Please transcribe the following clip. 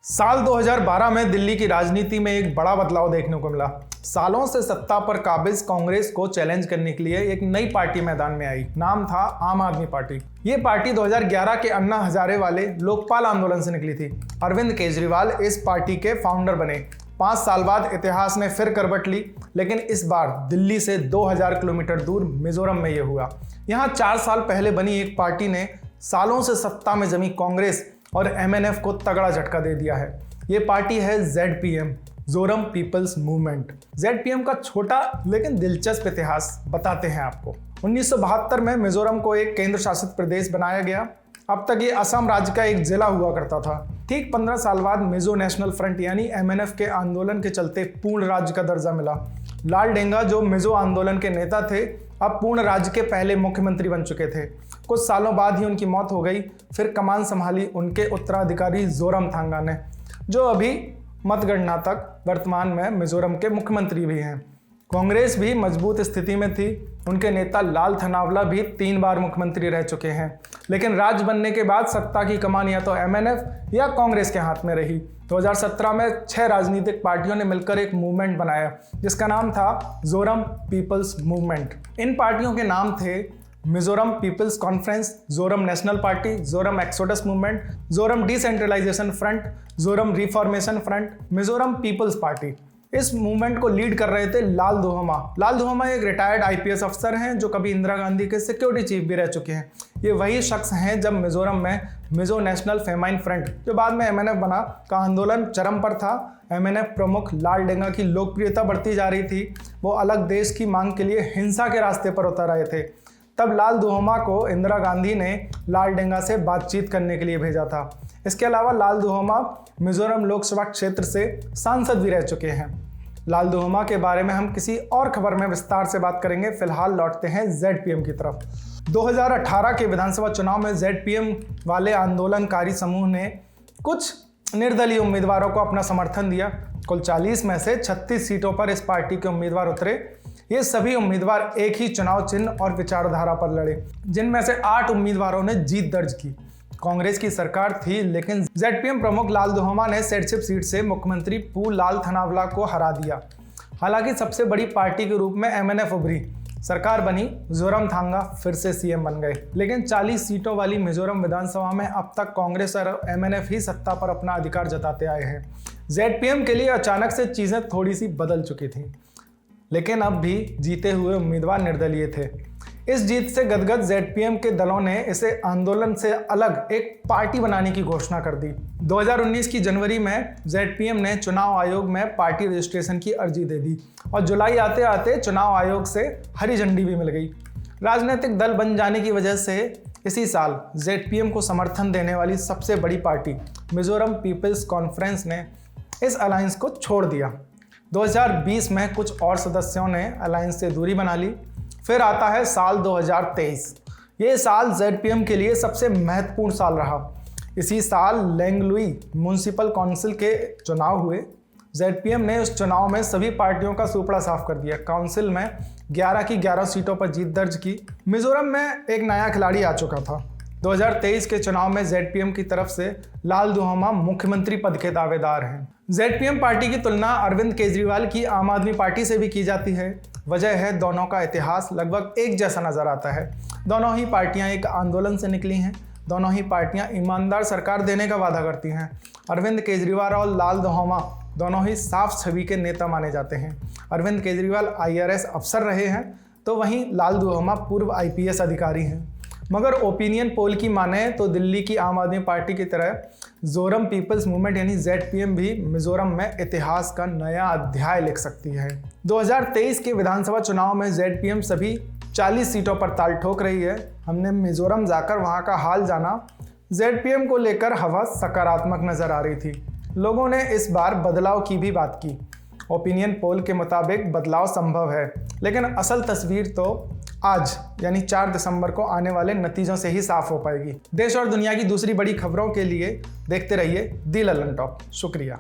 साल 2012 में दिल्ली की राजनीति में एक बड़ा बदलाव देखने को मिला। सालों से सत्ता पर काबिज कांग्रेस को चैलेंज करने के लिए एक नई पार्टी मैदान में आई। नाम था आम आदमी पार्टी। ये पार्टी 2011 के अन्ना हजारे वाले लोकपाल आंदोलन से निकली थी। अरविंद केजरीवाल इस पार्टी के फाउंडर बने। 5 साल बाद इतिहास ने फिर करवट ली, लेकिन इस बार दिल्ली से 2000 किलोमीटर दूर मिजोरम में यह हुआ। यहाँ 4 साल पहले बनी एक पार्टी ने सालों से सत्ता में जमी कांग्रेस और एमएनएफ को तगड़ा झटका दे दिया है। ये पार्टी है ZPM, ज़ोरम पीपल्स मूवमेंट। ZPM का छोटा लेकिन दिलचस्प इतिहास बताते हैं आपको। 1972 में मिजोरम को एक केंद्र शासित प्रदेश बनाया गया। अब तक ये असम राज्य का एक जिला हुआ करता था। ठीक 15 साल बाद मिजो नेशनल फ्रंट यानी MNF के आंदोलन के चलते पूर्ण राज्य का दर्जा मिला। लाल डेंगा जो मिजो आंदोलन के नेता थे, अब पूर्ण राज्य के पहले मुख्यमंत्री बन चुके थे। कुछ सालों बाद ही उनकी मौत हो गई। फिर कमान संभाली उनके उत्तराधिकारी जोरामथांगा ने, जो अभी मतगणना तक वर्तमान में मिजोरम के मुख्यमंत्री भी हैं। कांग्रेस भी मजबूत स्थिति में थी। उनके नेता लाल थनावला भी 3 बार मुख्यमंत्री रह चुके हैं। लेकिन राज्य बनने के बाद सत्ता की कमान या तो MNF या कांग्रेस के हाथ में रही। 2017 में 6 राजनीतिक पार्टियों ने मिलकर एक मूवमेंट बनाया जिसका नाम था ज़ोरम पीपल्स मूवमेंट। इन पार्टियों के नाम थे Mizoram people's conference, Zoram national party, Zoram exodus movement, Zoram decentralisation front, Zoram reformation front, Mizoram people's party. इस मूवमेंट को लीड कर रहे थे लाल दुहोमा। लाल दुहोमा एक रिटायर्ड IPS अफसर हैं जो कभी इंदिरा गांधी के सिक्योरिटी चीफ भी रह चुके हैं। ये वही शख्स हैं जब मिजोरम में मिजो नेशनल फेमाइन फ्रंट, जो बाद में MNF बना, का आंदोलन चरम पर था। MNF प्रमुख लाल डेंगा की लोकप्रियता बढ़ती जा रही थी। वो अलग देश की मांग के लिए हिंसा के रास्ते पर उतर आए थे। तब लाल दुहोमा को इंदिरा गांधी ने लाल डेंगा से बातचीत करने के लिए भेजा था। इसके अलावा लाल दुहोमा मिजोरम लोकसभा क्षेत्र से सांसद भी रह चुके हैं। लाल दुहोमा के बारे में हम किसी और खबर में विस्तार से बात करेंगे। फिलहाल लौटते हैं ZPM की तरफ। 2018 के विधानसभा चुनाव में ZPM वाले आंदोलनकारी समूह ने कुछ निर्दलीय उम्मीदवारों को अपना समर्थन दिया। कुल 40 में से 36 सीटों पर इस पार्टी के उम्मीदवार उतरे। ये सभी उम्मीदवार एक ही चुनाव चिन्ह और विचारधारा पर लड़े, जिनमें से 8 उम्मीदवारों ने जीत दर्ज की। कांग्रेस की सरकार थी, लेकिन ZPM प्रमुख लाल दुहोमा ने सेडशिप सीट से मुख्यमंत्री पू लाल थनावला को हरा दिया। हालांकि सबसे बड़ी पार्टी के रूप में MNF उभरी, सरकार बनी, जोरामथांगा फिर से CM बन गए। लेकिन 40 सीटों वाली मिजोरम विधानसभा में अब तक कांग्रेस और MNF ही सत्ता पर अपना अधिकार जताते आए हैं। ZPM के लिए अचानक से चीजें थोड़ी सी बदल चुकी थी, लेकिन अब भी जीते हुए उम्मीदवार निर्दलीय थे। इस जीत से गदगद ZPM के दलों ने इसे आंदोलन से अलग एक पार्टी बनाने की घोषणा कर दी। 2019 की जनवरी में ZPM ने चुनाव आयोग में पार्टी रजिस्ट्रेशन की अर्जी दे दी और जुलाई आते आते चुनाव आयोग से हरी झंडी भी मिल गई। राजनीतिक दल बन जाने की वजह से इसी साल ZPM को समर्थन देने वाली सबसे बड़ी पार्टी मिजोरम पीपल्स कॉन्फ्रेंस ने इस अलायंस को छोड़ दिया। 2020 में कुछ और सदस्यों ने अलायंस से दूरी बना ली। फिर आता है साल 2023। ये साल ZPM के लिए सबसे महत्वपूर्ण साल रहा। इसी साल लेंगलुई म्युनिसिपल काउंसिल के चुनाव हुए। ZPM ने उस चुनाव में सभी पार्टियों का सुपड़ा साफ कर दिया। काउंसिल में 11 की 11 सीटों पर जीत दर्ज की। मिजोरम में एक नया खिलाड़ी आ चुका था। 2023 के चुनाव में ZPM की तरफ से लाल दुहोमा मुख्यमंत्री पद के दावेदार हैं। ZPM पार्टी की तुलना अरविंद केजरीवाल की आम आदमी पार्टी से भी की जाती है। वजह है दोनों का इतिहास लगभग एक जैसा नजर आता है। दोनों ही पार्टियां एक आंदोलन से निकली हैं। दोनों ही पार्टियां ईमानदार सरकार देने का वादा करती हैं। अरविंद केजरीवाल और लाल दुहोमा दोनों ही साफ छवि के नेता माने जाते हैं। अरविंद केजरीवाल IRS अफसर रहे हैं, तो वहीं लाल दुहोमा पूर्व IPS अधिकारी हैं। मगर ओपिनियन पोल की माने तो दिल्ली की आम आदमी पार्टी की तरह ज़ोरम पीपल्स मूवमेंट यानी ZPM भी मिजोरम में इतिहास का नया अध्याय लिख सकती है। 2023 के विधानसभा चुनाव में ZPM सभी 40 सीटों पर ताल ठोक रही है। हमने मिजोरम जाकर वहां का हाल जाना। ZPM को लेकर हवा सकारात्मक नजर आ रही थी। लोगों ने इस बार बदलाव की भी बात की। ओपिनियन पोल के मुताबिक बदलाव संभव है, लेकिन असल तस्वीर तो आज यानी 4 दिसंबर को आने वाले नतीजों से ही साफ हो पाएगी। देश और दुनिया की दूसरी बड़ी खबरों के लिए देखते रहिए दी लल्लन टॉप। शुक्रिया।